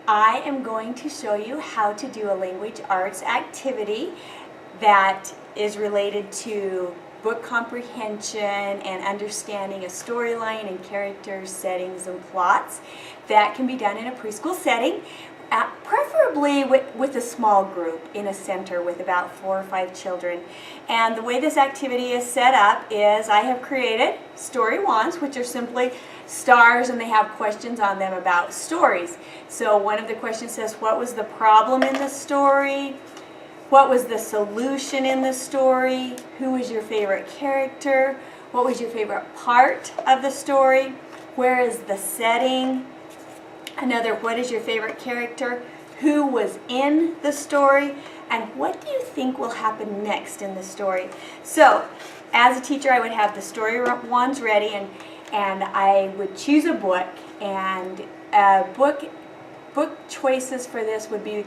I am going to show you how to do a language arts activity that is related to book comprehension and understanding a storyline and characters, settings, and plots that can be done in a preschool setting, preferably with a small group in a center with about 4 or 5 children. And the way this activity is set up is I have created story wands, which are simply stars, and they have questions on them about stories. So one of the questions says, what was the problem in the story? What was the solution in the story? Who was your favorite character? What was your favorite part of the story? Where is the setting? Another, what is your favorite character? Who was in the story? And what do you think will happen next in the story? So, as a teacher, I would have the story wands ready, and I would choose a book, and book choices for this would be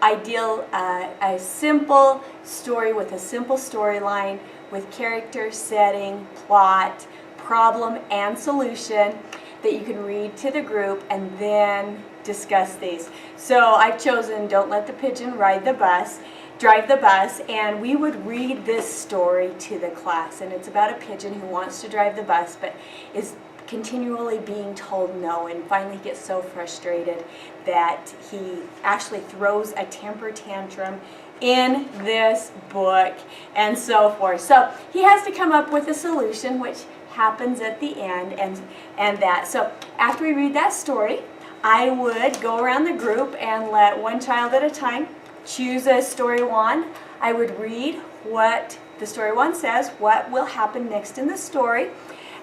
ideal, a simple story with a simple storyline with character, setting, plot, problem, and solution that you can read to the group and then discuss these. So I've chosen Don't Let the Pigeon Drive the Bus, and we would read this story to the class, and it's about a pigeon who wants to drive the bus but is continually being told no, and finally gets so frustrated that he actually throws a temper tantrum in this book and so forth. So he has to come up with a solution, which happens at the end, and that. So after we read that story, I would go around the group and let one child at a time choose a story wand. I would read what the story wand says, what will happen next in the story,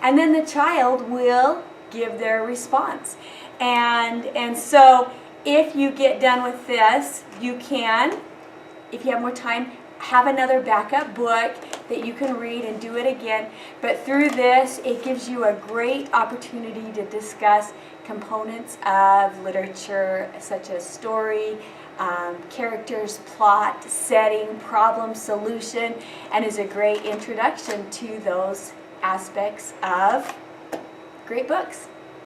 and then the child will give their response. And so if you get done with this, you can, if you have more time, have another backup book that you can read and do it again. But through this, it gives you a great opportunity to discuss components of literature such as story, characters, plot, setting, problem, solution, and is a great introduction to those aspects of great books.